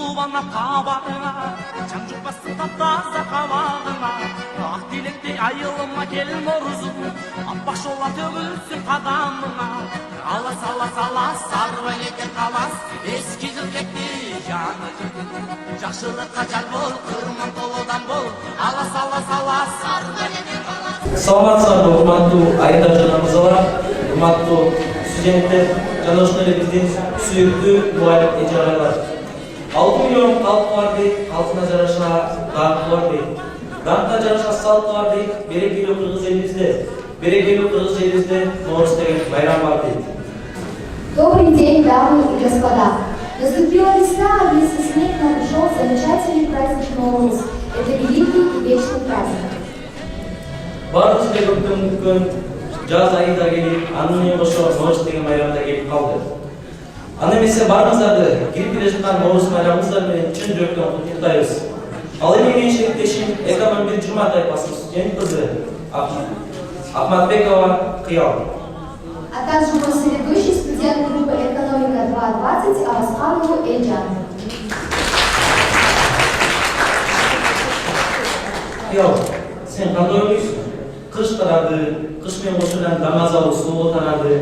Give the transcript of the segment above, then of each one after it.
Улубана кабарыңа, чаңжықпасын таптаза қабағыңа. Ақ тілекте айылыма келін орызым, аппақ жолла төгілсін қадамыңа. Алас, алас, алас, сарбай екен қалас, ескі жылкекті жаны жырдың. Жақшылыққа жар бол, қырман толудан бол. Алас, алас, алас, сарбай екен қалас. Саламатсыздар, урматтуу айдар жана мырзалар, урматтуу студенттер, жана ошондой эле биздин сүйүктүү мугалим эже агайлар. 6 миллион калкы бар дейт, калкына жараша даңкы бар дейт. Даңкка жараша салты бар дейт, берекелүү кыргыз элибизде Ноорус деген байрам бар дейт. Добрый день, дамы и господа. Наступила весна, а вместе с ней к нам пришел замечательный праздник Ноорус. Это великий и вечный праздник. Баарыбыз эле көптөн күткөн жаз айы да келип, анын менен кошо Ноорус деген байрам да келип калды. Аны эмесе баарыңыздарды кирип келе жаткан Ноорус байрамыңыздар менен чын жүрөктөн куттуктайбыз. Ал эми менин шериктешим Эконом-1 тайпасынын студент кызы Ахматбекова Кыял. А также мой соведущий, студент группы «Экономика 2.20» Арасханова Эльджан. Кыял, сен кандай ойлойсуң? Кыш тарады, кыш менен кошо дамазабы суу тарады,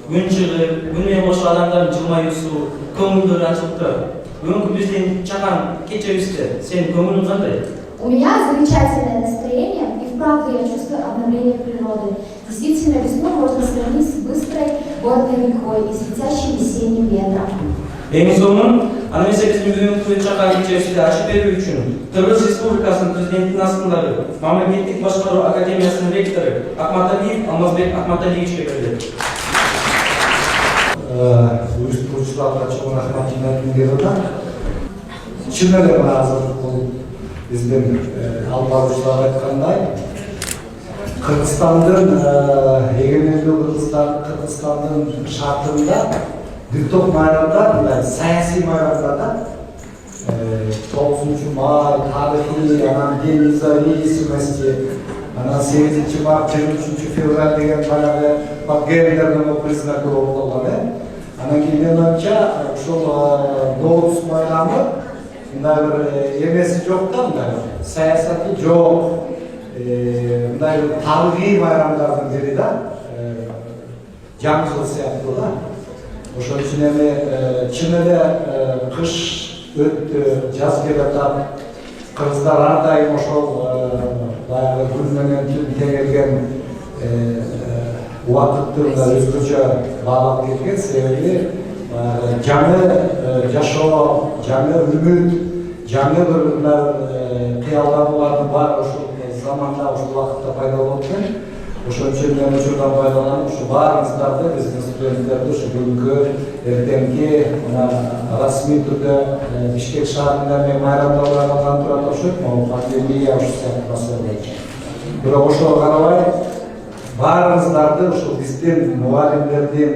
күн чыгып, күн менен кошо адамдардын жылмаюусу, көңүлдөрү ачылып турат. Бүгүнкү биздин чакан кечебизде сенин көңүлүң кандай? У меня замечательное настроение, и вправду я чувствую обновление природы. Действительно, весну можно сравнить с быстрой горной рекой и светящим весенним ветром. Эң сонун, аны эмесе биздин бүгүнкү чакан кечебизди ачып берүү үчүн Кыргыз Республикасынын президентинин астындагы Мамлекеттик башкаруу академиясынын ректору Ахматалиев Алмазбек Ахматалиевичке берилет. Уюштуруучуларга чоң рахматымды айткым келип атат. Чын эле азыр бул биздин алып баруучулар айткандай, Кыргызстандын эгемендүү Кыргызстандын шартында бир топ майрамдар, мындай саясий майрамдарда 9 май, тарыхый, анан День независимости, анан 8 март, 23 февраль деген баягы гендердин признаки болуп калган. Анан кийин менин оюмча ушул Ноорус майрамы мындай бир эмеси жок да, мындай саясаты жок, мындай бир тарыхый майрамдардын бири да, жаңы жыл сыяктуу да. Ошон үчүн эми чын эле кыш өттү, жаз келип атат. Кыргыздар ар дайым ошол баягы күн менен түн теңелген убакытты өзгөчө баалап кеткен. Себеби жаңы жашоо, жаңы үмүт, жаңы бир кыялдануулардын баары ушул заманда, ушул убакытта пайда болуп атат. Ошон үчүн мен учурдан пайдаланып, ушу баарыңыздарды, биздин студенттерди ушу бүгүнкү эртеңки расмий түрдө Бишкек шаарында майрамдоолорго кантырат окшойт, пандемия ушу сыяктуу маселе боюнча. Бирок ошого карабай, баарыңыздарды ушу биздин мугалимдердин,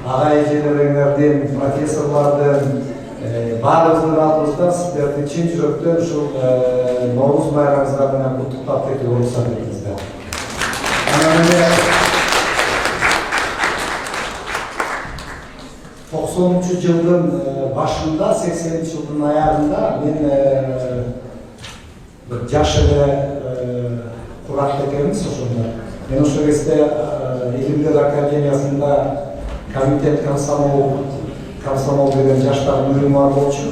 ага эжелериңердин, профессорлордун баарыбыздын атыбыздан сиздерди чын жүрөктөн ушул Ноорус байрамыңыздар менен куттуктап кетүүгө уруксат этиңиздер. 90 жылдын башында, 80 жылдын аягында мен жаш эле курат экенбиз ошондо. Мен ошол кезде Илимдер академиясында комитет комсомол деген жаштар бөлүмү бар болчу.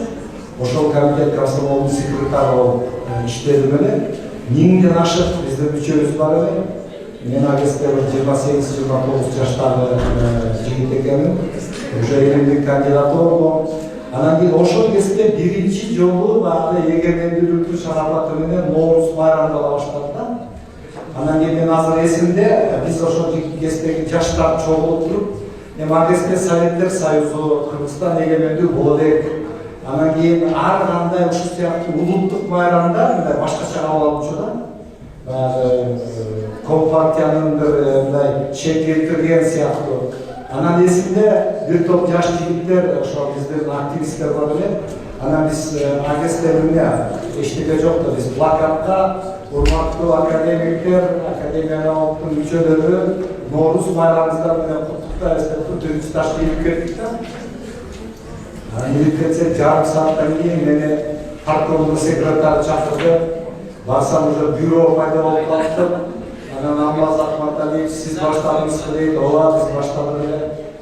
Ошол комитет комсомолдун секретары болуп иштедим эле. 1000ден ашык биздин мүчөбүз бар эле. Мен агесте 28-29 жаштагы жигит экенмин. Уже элимдик кандидат болдум. Анан кийин ошол кезде биринчи жолу баягы эгемендүүлүктүн шарапаты менен Ноорус майрамдала баштады да. Анан кийин мен азыр эсимде, биз ошол кездеги жаштар чогулуп туруп, агесте Советтер Союзу, Кыргызстан эгемендүү болот элек. Анан кийин ар кандай ушул сыяктуу улуттук майрамдар башкача кабыл алынчу да. Компартиянын бир мындай шек келтирген сыяктуу. Анан эсимде бир топ жаш жигиттер, ошол биздин активисттер бар эле. Анан биз агесте эмне эчтеке жок да, биз плакатка урматтуу академиктер, академиянын мүчөлөрү Ноорус майрамыңыздар менен куттуктайбыз деп түрүнчү таш ийип кеттик да. Millet ketсе жарым сааттан кейін мені парткомдың секретары шақырды. Барсам уже бюро пайда болып қалыпты. Анан Алмаз Ахматалиев, сіз баштадыңыз дейді, ооба біз баштадық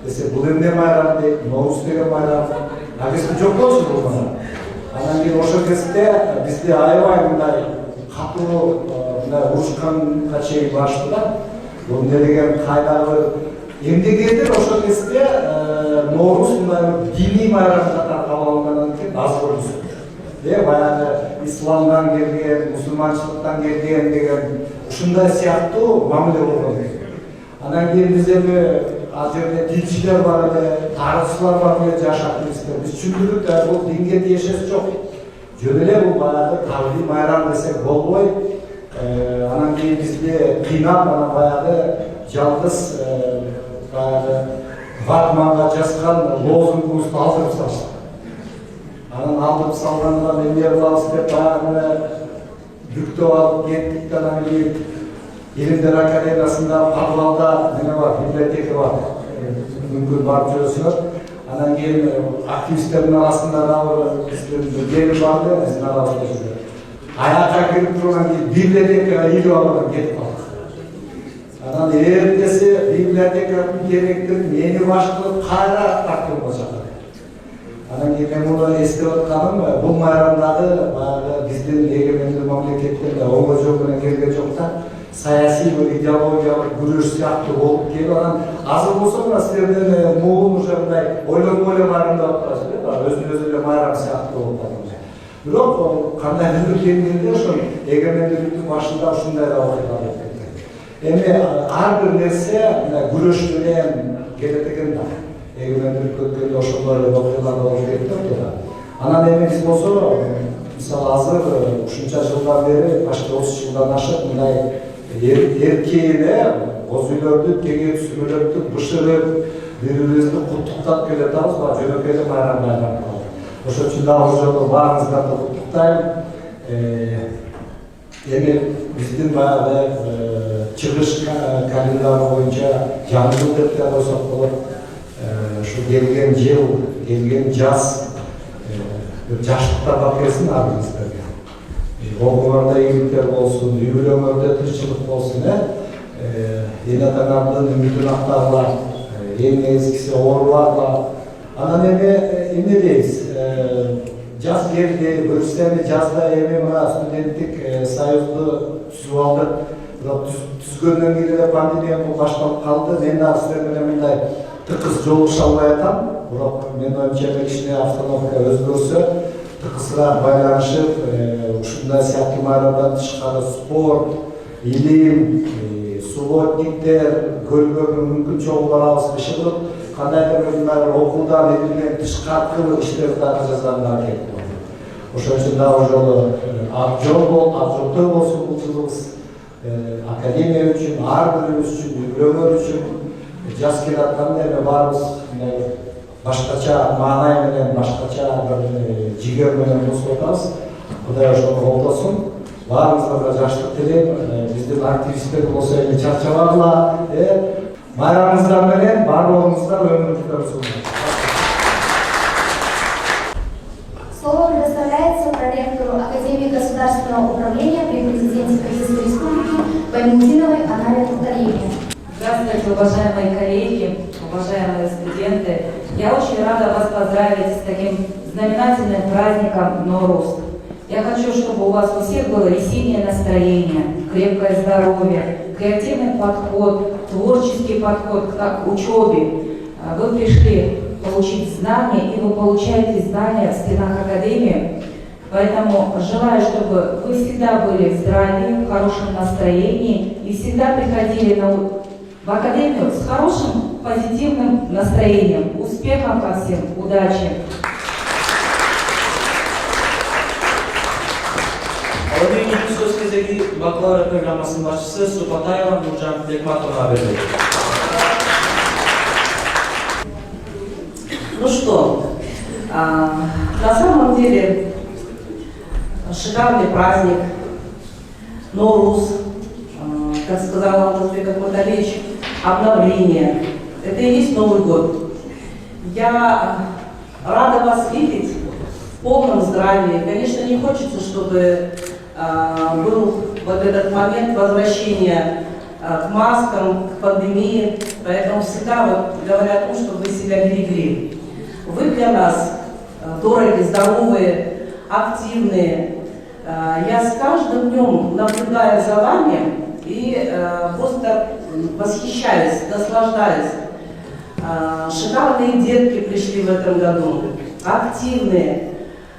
десе, бұл эмне майрам дейді, Норуз деген майрам. А бізде жоқ болчу бул майрам. Анан кейін ошол кезде бизде аябай мындай катуу мындай урушканга чейин барышты да. Бул эмне деген кайдагы эмдегендер ошол кезде Норуз мындай диний майрам катары кабыл алынгандан кийин аз көрүнсүн. Баягы исламдан келген, мусулманчылыктан келген деген ушундай сыяктуу мамиле болгон. Анан кийин биз эми ал жерде динчилер бар эле, тарыхчылар бар эле, жаш активисттер. Биз түшүндүрдүк да бул динге тиешеси жок. Жөн эле бул баягы табигый майрам десек болбой. Анан кийин бизде кыйнап, анан баягы жалгыз баягы ватманга жазган лозунгубузду алдырып салышты. Анан алдырып салгандан эмне кылабыз деп баягы бүктөп алып кеттик. Анан кийин Илимдер академиясында подвалда неме бар, библиотека бар. Мүмкүн барып жүрөсүңөр. Анан кийин активисттердин арасында дагы биздин дени барды, биздин арабызда жүрөт. Аякка кирип турган кийин библиотекага илип алып кетип калдык. Анан эртеси библиотека директору мени баш кылып кайра парткомго чакырды. Анан кийин мен муну эстеп атканым, бул майрамдагы баягы биздин эгемендүү мамлекеттерде оңой жол менен келген жок да. Саясий bir идеологиялык күрөш сыяктуу болуп келип, анан азыр болсо мына силерден могул уже мындай ойлонбой эле майрамдап атпайсызбы, өзүнүз эле майрам сыяктуу болуп калган. Бирок кандайдыр келгенде ошол эгемендүүлүктүн башында ушундай да окуялар болуп кеткен. Эми ар бир нерсе мына күрөш менен келет экен да. Эгемендүүлүк өткөндө ошолор эле окуялар болуп кетти да. Анан эми биз болсо мисалы азыр ушунча жылдан бери, почти 30 жылдан ашык мындай эркейне боз үйлөрдү тегеп, сүмөлөктү бышырып, бири-бирибизди куттуктап келатабыз, жөнөкөй эле майрамга айланып калды. Ошон үчүн дагы жолу баарыңыздарды куттуктайм. Эми биздин баягы чыгыш календары боюнча жаңы жыл деп да койсок болот. Ушу келген жыл, келген жаз жаштыкта бак келсин арыңыздарга. Окуңарда ийгиликтер болсун, үй-бүлөңөрдө тынччылык болсун, эне атаңардын үмүтүн актагыла, эң негизгиси оорубагыла. Анан эми эмне дейбиз? Жаз келди, көрсөм жазда эми мына студенттик союзду түзүп алдык. Бирок түзгөндөн кийин эле пандемия башталып калды. Мен дагы силер менен мындай тыкыз жолугуша албай атам. Бирок мен оюмча кичине обстановка өзгөрсө, тыкызыраак байланышып, ушундай сыяктуу майрамдан тышкары спорт, илим, субботниктер, көлгө мүмкүн чогуу барабыз, иши кылып, кандайдыр бир окуудан элден тышкаркы иштерди дагы жазганга аракет кылдым. Ошон үчүн дагы жолу абжолтой болсун бул жылыбыз. Академия үчүн, ар бирибиз үчүн, үй-бүлөңөр үчүн жаз келатканда эми баарыбыз башкача маанай менен, башкача бир жигер менен болуп атабыз. Кудай ошону колдосун. Баарыңыздарга жаштык тилейм. Биздин активисттер болсо эми чарчабагыла, майрамыңыздар менен баардыгыңыздар өмүрүңүздөр өсүн. Слово предоставляется проректору Академии государственного управления при президенте Кыргызской республики Баймутдиновой Анаре Нурталиевне. Здравствуйте, уважаемые коллеги, уважаемые студенты. Я очень рада вас поздравить с таким знаменательным праздником Норуз. Я хочу, чтобы у вас у всех было весеннее настроение, крепкое здоровье, креативный подход, творческий подход к учебе. Вы пришли получить знания, и вы получаете знания в стенах Академии. Поэтому желаю, чтобы вы всегда были в здравии, в хорошем настроении и всегда приходили в Академию с хорошим, позитивным настроением. Успехов вам всем, удачи! Алабейгенин сөз кезеги бакалавриат программасынын башчысы Супатаева Нуржан Бекматовна берди. Ну что, на самом деле шикарный праздник, Норуз, как сказал Алмазбек Ахматалиевич, обновление. Это и есть Новый год. Я Рада вас видеть в полном здравии. Конечно, не хочется, чтобы был вот этот момент возвращения к маскам, к пандемии. Поэтому всегда вот говоря о том, чтобы вы себя берегли. Вы для нас дороги, здоровые, активные. Я с каждым днем наблюдаю за вами и просто восхищаюсь, наслаждаюсь. Шикарные детки пришли в этом году, активные,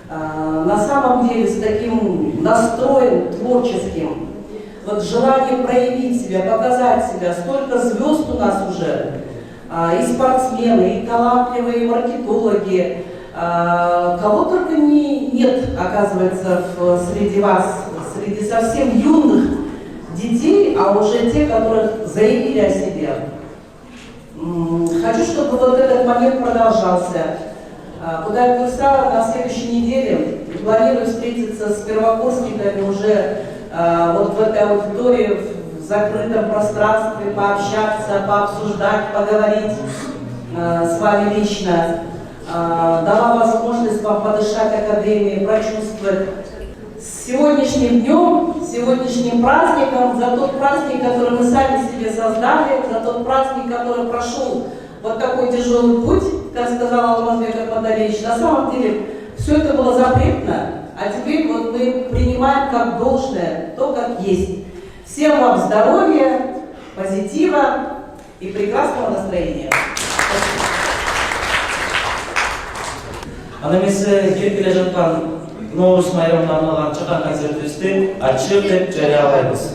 на самом деле с таким настроем творческим. Вот желание проявить себя, показать себя. Столько звезд у нас уже, и спортсмены, и талантливые маркетологи. Кого только нет, оказывается, среди вас, среди совсем юных детей, а уже те, которые заявили о себе. Хочу, чтобы вот этот момент продолжался. Куда я писала, на следующей неделе планирую встретиться с первокурсниками уже вот в этой аудитории, в закрытом пространстве, пообщаться, пообсуждать, поговорить с вами лично. Дала возможность вам подышать академией, прочувствовать. С сегодняшним днем, с сегодняшним праздником, за тот праздник, который мы сами себе создали, за тот праздник, который прошел вот такой тяжелый путь, как сказал Алмазбек Ахмадалиевич, на самом деле все это было запретно, а теперь вот мы принимаем как должное то, как есть. Всем вам здоровья, позитива и прекрасного настроения. Аны эмесе келип келе жаткан Ноорус майрамына арналган чыккан концертибизди ачык деп жарыялайбыз.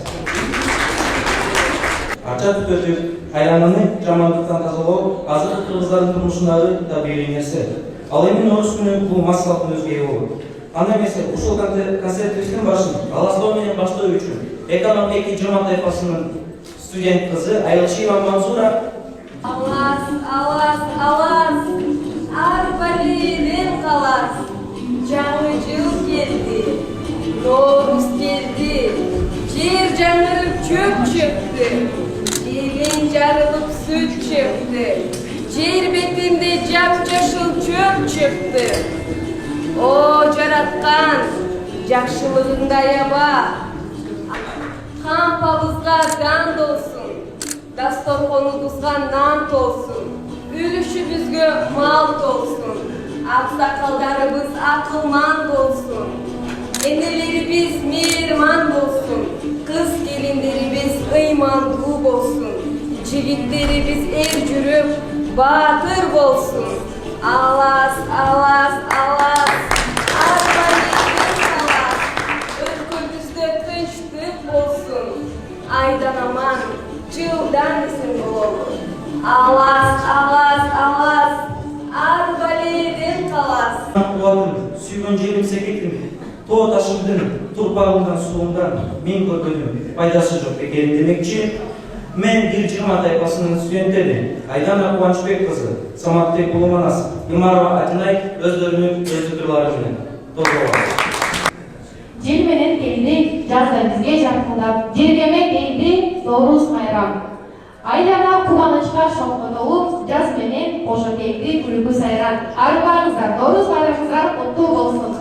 Ача түтөтүп, айлананы жамандыктан тазалоо азыркы кыргыздардын турмушундагы табигый нерсе. Ал эми Ноорус күнү бул массалыктын өзгеги болот. Аны эмесе ушул концертибиздин башын аластоо менен баштоо үчүн экономика жаман тайпасынын студент кызы Айылшиева Мансура Алас, алас, алас, арбалиден калас. Жаңы жыл келди, Ноорус келди, жер жаңырып чөп чыкты, элин жарылып сүт чыкты, жер бетинде жап-жашыл чөп чыкты. О жараткан, жакшылыгыңды аяба, кампабызга дан болсун, дасторконубузга нан толсун, үлүшүбүзгө мал толсун. Аксакалдарыбыз акылман болсун, энелерибиз мейирман болсун, кыз келиндерибиз ыймандуу болсун, жигиттерибиз эр жүрөк, баатыр болсун. Алас, алас, алас, арбалеттен алас, өлкөбүздө тынчтык болсун, айдан аман, жылдан эсин болобу. Алас, алас, алас, арбаледен калас. Кубалым, сүйгөн жерим секектим, тоо ташымдын, турпагымдан сууңдан мен көргөнүм пайдасы жок экенин демекчи, мен бир жыма тайпасынын студенттери Айдана Кубанычбек кызы, Саматбек Улуманас, Имарова Атинай өздөрүнүн пикирлери менен толгойлойт. Жел менен келди, жазда бизге жакындап, жергеме келди Ноорус майрам. Айдана Кубанычка шоңкотолуп, жаз менен кошо келди күлкү сайран. Арбаңыздар, Ноорус майрамыңыздар куттуу болсун.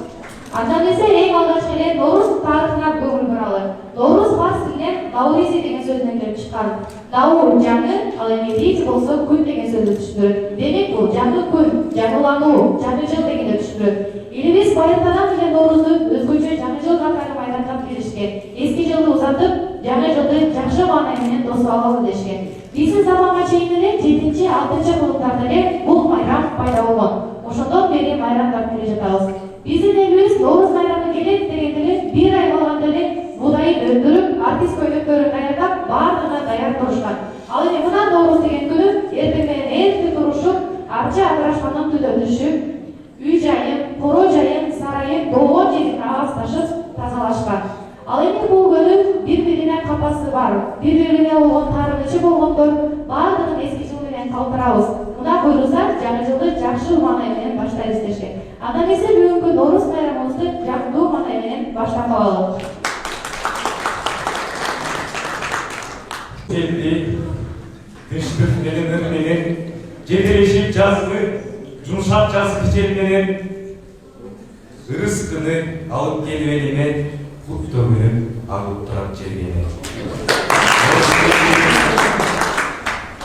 Андан эсе эң алгач эле Ноорус тарыхына көңүл буралы. Ноорус фарс тилинен Науризи деген сөздөн келип чыккан. Наур жаңы, ал эми риз болсо күн деген сөздү түшүндүрөт. Демек бул жаңы күн, жаңылануу, жаңы жыл дегенди түшүндүрөт. Элибиз байыртадан эле Ноорузду өзгөчө жаңы жыл катары майрамдап келишкен. Эски жылды узатып, жаңы жылды жакшы маанай менен тосуп алалы дешкен. Биздин заманга чейин эле 7-6 кылымдарда эле бул майрам пайда болгон. Ошондон бери майрамдап келе жатабыз. Биздин элибиз Ноорус майрамы келет дегенде эле бир ай калганда эле будайын өндүрүп, артист көйнөктөрүн даярдап, баардыгына даяр турушкан. Ал эми мына Ноорус деген күнү эртең менен эрте турушуп, арча аграшманын түтөтүшүп, үй жайын, коро жайын, сарайын, болгон жерин агас ташып тазалашкан. Ал эми бул күнү бири-бирине капасы бар, бири-бирине болгон таарынычы болгондор баардыгын эски жыл менен калтырабыз. Мына буйрса жаңы жылды жакшы маанай менен баштайбыз дешкен. Андан эсе бүгүнкү Ноорус майрамыбызды жакындуу маанай менен баштап алалы. Келди, кыштык неден менен жетелешип жазды, жумшак жазгы жер менен ырыскыны алып келип элиме кут төгүнүп агып турат жерге.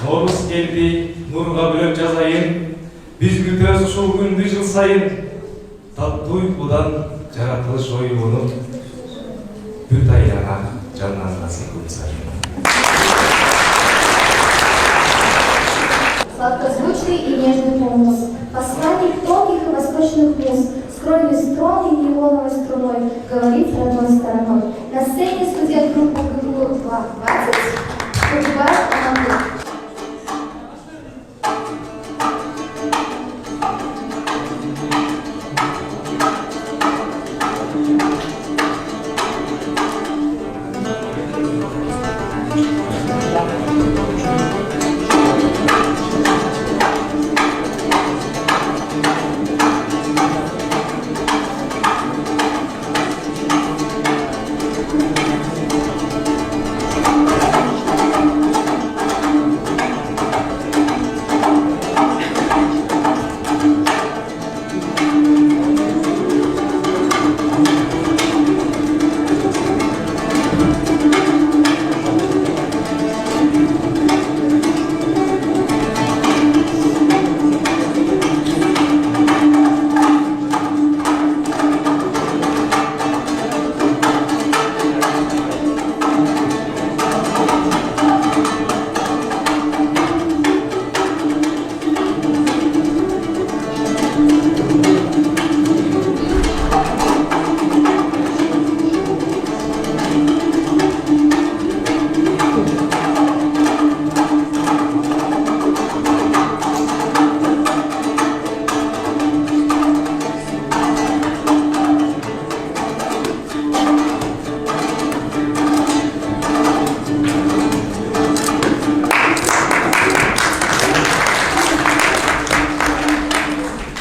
Норус келди, нурга бөлөп жазайын, биз күтөбүз ушул күндү жыл сайын. Таттуу уйкудан жаратылыш оюнуп, бүт айлана жандангасын күн сайын. Сладкозвучный и нежный полнос, посланник тонких и восточных муз, с кровью струнной и нейлоновой струной, говорит с родной стороной. На сцене студент группы ГГУ 20 погибает Анатолий.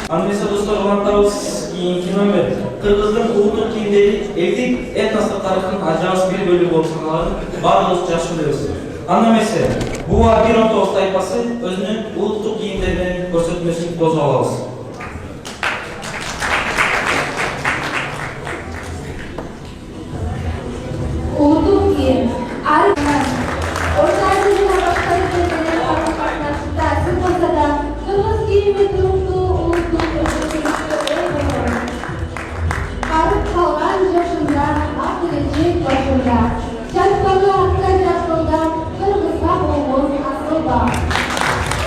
Андресе достор улантабыз кийинки номер. Кыргыздын улуттук кийимдери элдик этностук тарыхтын ажыралыс бир бөлүгү болуп саналат. Баарыбыз жакшы билебиз. Анда эмесе, буга 1-19 тайпасы өзүнүн улуттук кийимдеринин көрсөтмөсүн козгоп алабыз. Улуттук кийим. Орта Азияда башка өлкөлөрдө карым-катнашта аз болсо да, кыргыз кийими туруктуу улуттук карып калган жашында, ак келечек башында, чалпагы атка жакында, кыргызга болгон асыл баг.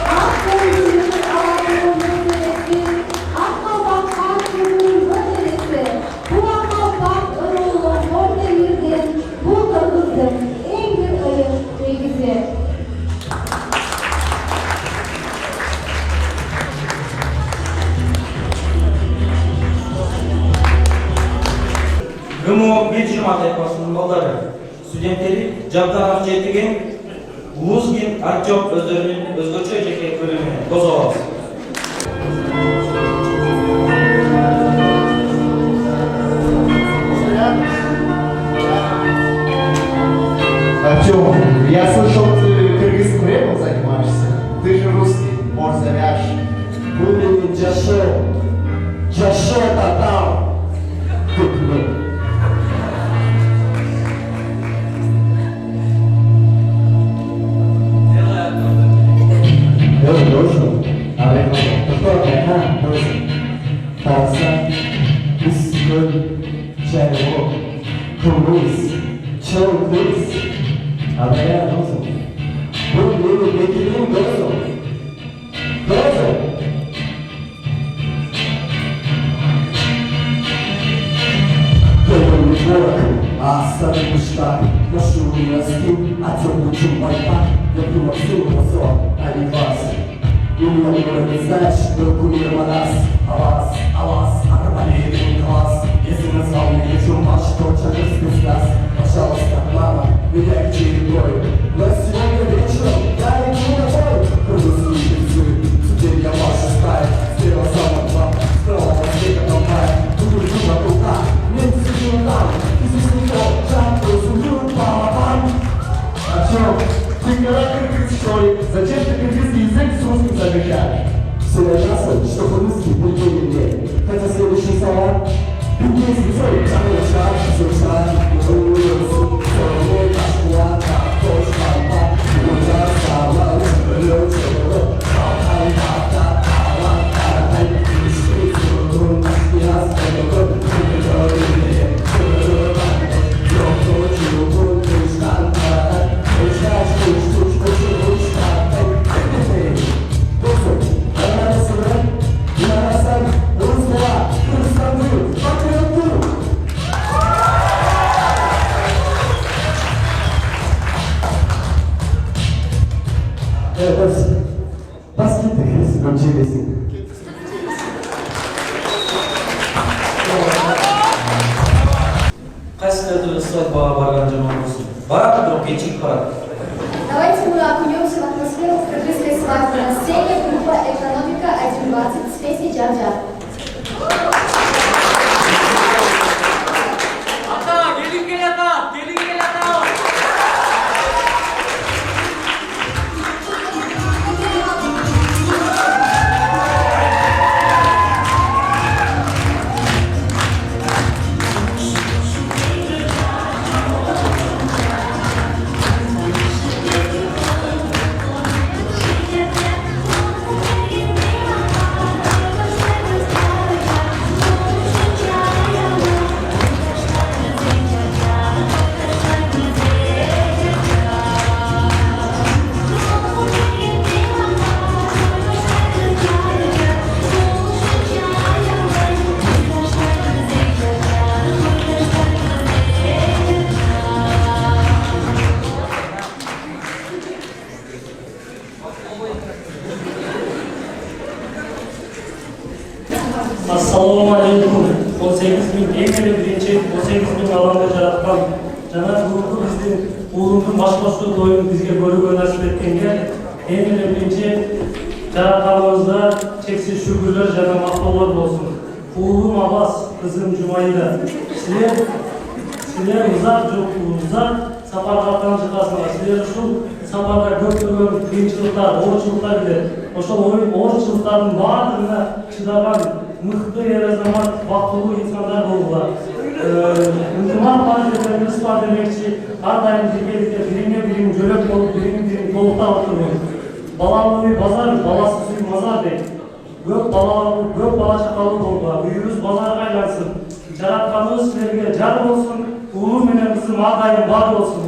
Ак көңүлдүн алардын меселеси, ак калпакка көңүлгө тересе, бул ак калпак өрөөлгөн морда жерден, бул кыргыздын эң бир ыйык негизи. ГМО 1-20 тайпасынын балдары, студенттери жабдан жетиген Лузгин Артём өздөрүнүн өзгөчө жеке бөлүмүнө козгоп алабыз. Артём, я слышал, ты кыргызским рэпом занимаешься. Ты же русский, может завяжешь. Выглядит Джаше татар. Должен, а это кто такая должен? Тарзан, Исгуль, Чайвок, Кумыс, Чоукыс, а я должен. Был Бекинин должен. Должен. А старый мечта, ношу носки, а темный чумбайпа, я думал, все посол, а не вас. И меня не знаешь, но кумир нас, а вас, арбалетный класс. Если назвал меня чумаш, то через нас. Пожалуйста, мама, меня к чередой. Но сегодня вечером я иду на бой. Кыргызские певцы, теперь я вашу стаю. Сделал самым вам, снова возле толпая. Тут вокруг рука, нет сильного там. Артём, ты когда кыргыз, что ли? Зачем ты кыргызский язык с русским замешаешь? Все ясно, что Кайсыларды свадьбага барган жаман болсун? Барат, бирок кечигип барат. Давайте мы окунемся в атмосферу кыргызской свадьбы. На сцене группа «Экономика 1.20» с песней «Джар-Джар». Ата, gelin gel ata, gelin gel ata. Assalomu alaykum. 18.000 eng birinchi 18.000 alanda жараткан жана бүгүнкү биздин уулумдун башкачтуу тоюн бизге көрүүгө насип эткенге эң биринчи жаратканыбызда чексиз шүгүрлөр жана мактоолор болсун. Уулум Абас, кызым Жумайда. Силер узак сапарга аттанып жатасыңар. Силер ушул сапарда көптөгөн кыйынчылыктар, оорчулуктар келет. Ошол оорчулуктардын баардыгына чыдаган мыкты ер-азамат, бактылуу инсандар болдулар. Ынтымак бар жердерибиз бар демекчи, ар дайым биргеликте бириңе-бириң жөлөк болуп, бириң-бириң толуктап отурбайт. Балалуу үй базар, баласыз үй мазар дейт. Көп бала чакалуу болгула, үйүбүз базарга айлансын. Жаратканыбыз силерге жар болсун, уулум менен кызым ар дайым бар болсун.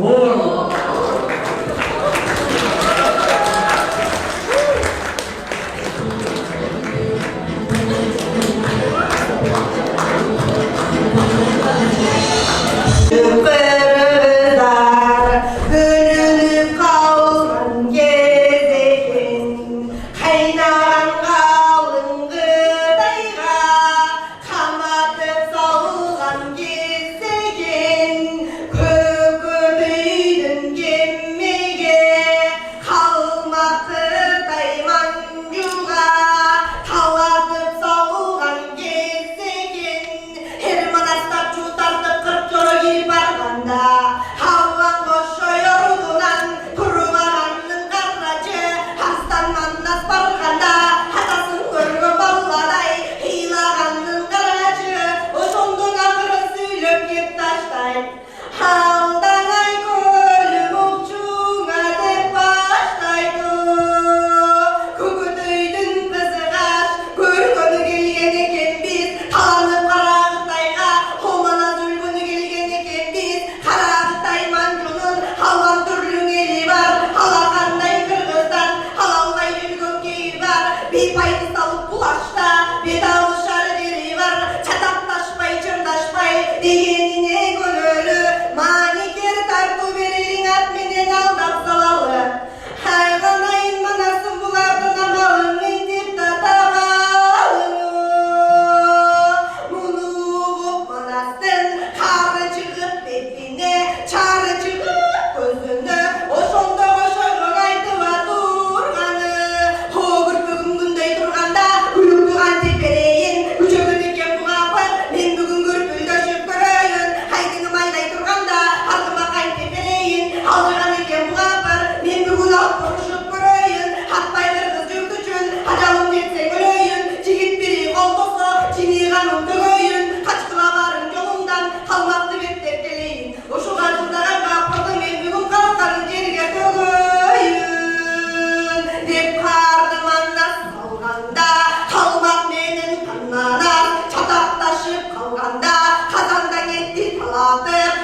Köküdüydün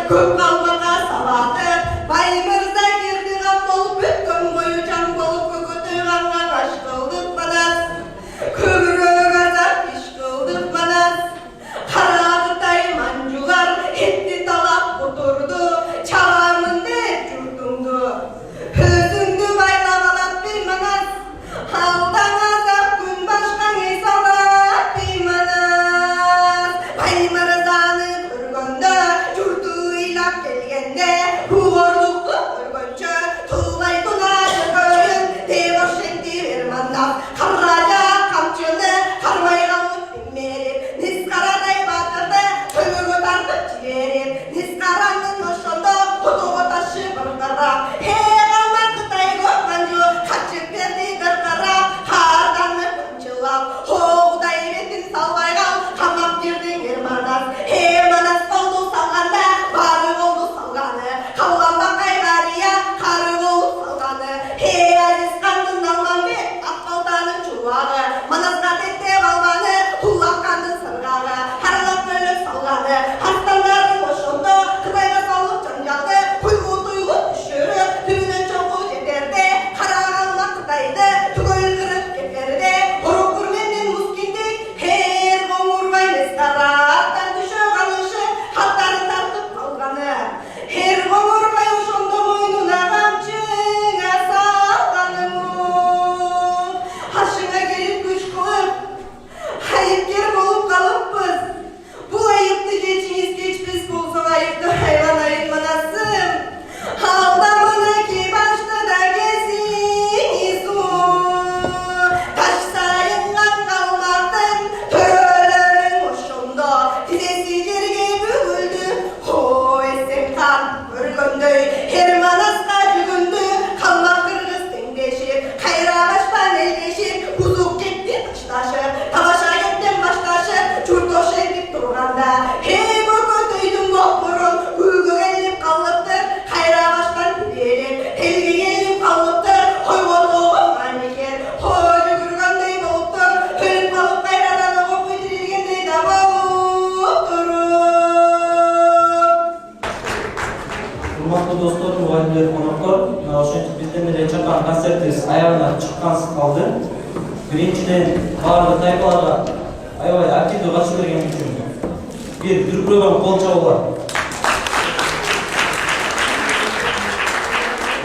көп қалмаға салады. Бай мырза керді ғам болып өткен бойы жан болып көкөтөй ғанға қаш қылдық манас. Көбірек азап еш қылдық манас. Қарағытай манжулар етті талап отырды. Чаламын деп жұртыңды, өзіңді байлап алат бейманас. Алдан азап күн башқан ей салат бейманас. Бай мырзаны көргенде, жұрты илап келгенде, қуғырлықты көргенше, тұлай тұнады көйін, деп ошенді бермандап. Қарража қамчыны, қармай қалып беймеріп, несқарадай батырды, көмігі тартып жіберіп, несқараның ошонда, құтығы ташы бір қарап. Қалма Қытай көрген жоқ, қачып берді бір қарап, қарданны күнчылап, Құдай бетін салбай қал, қамап бердің ерманас. Манас болды салғанда, бары болды салғаны, қалған бақай қария, қары болып салғаны. Әзізқандың алған бет, аққалтаның чулағы, манасқа теттеп алғаны, құлаққандың сырғағы, қаралап бөліп салғаны, арыстандардың ошонды, Қытайға салып жанжалды, құйғы тұйғы үшірі, түбінен чоңғы жетерде, қарағалма Қытайды, түгел кіріп кетерде, ұрып көргеннен мұскендей, хер қоңырбай несқара, аттан түші қалышы, хаттары тартып қалғаны. Хер қоңырбай ошонды мойнына қамшыға салғаны мұн. Ашыңа келіп күш қылып, айыпкер болып қалыппыз. Бұл айыпты кечіңіз кечпес болсын, айыпты хайван айыпманасым. Алдамына кеп ашты да кезіңіз ұн. Таш сайынған қалмақтың төрелерің ошонда, тізесі жерге бүгілді. Ой, сен қан көргендөй, Ерманасқа жүгінді. Қалмақ қырғыз теңдешіп, қайра баштан елдешіп, бұзық кетті ташташып, табаша кеттен башташып, жұрт ошентіп тұрғанда, көкөтөйдің боқмұрын көгі келіп қалыптыр, қайра баштан түделіп, телге келіп қалыптыр, қой қорғауын ғанекер, қой жүгіргендей болып тұр, өліп қалып қайрадан оғып өтіргендей да болып тұрып. Урматтуу достор, мугалимдер, коноктор, ошентип бизден эле чыккан концертибиз аягына чыккансыз калды. Биринчиден баардык тайпаларга аябай активдүү катышуу берген үчүн бир дүркүрөгөн кол чабуулар.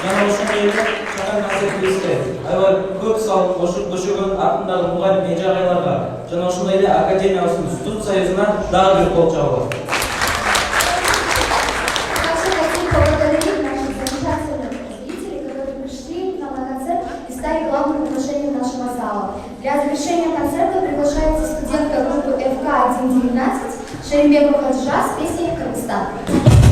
Жана ошондой эле чыккан концертибизге аябай көп салып кошуп көшөгөн артындагы мугалим эже агайларга жана ошондой эле академиябыздын студ союзуна дагы бир кол чабуулар. Также хотим поблагодарить наших замечательных зрителей, которые пришли к нам на концерт и стали главным украшением нашего зала. Для завершения концерта приглашается студентка группы ФК-119 Шерембекова Хаджа с песней «Кыргызстан».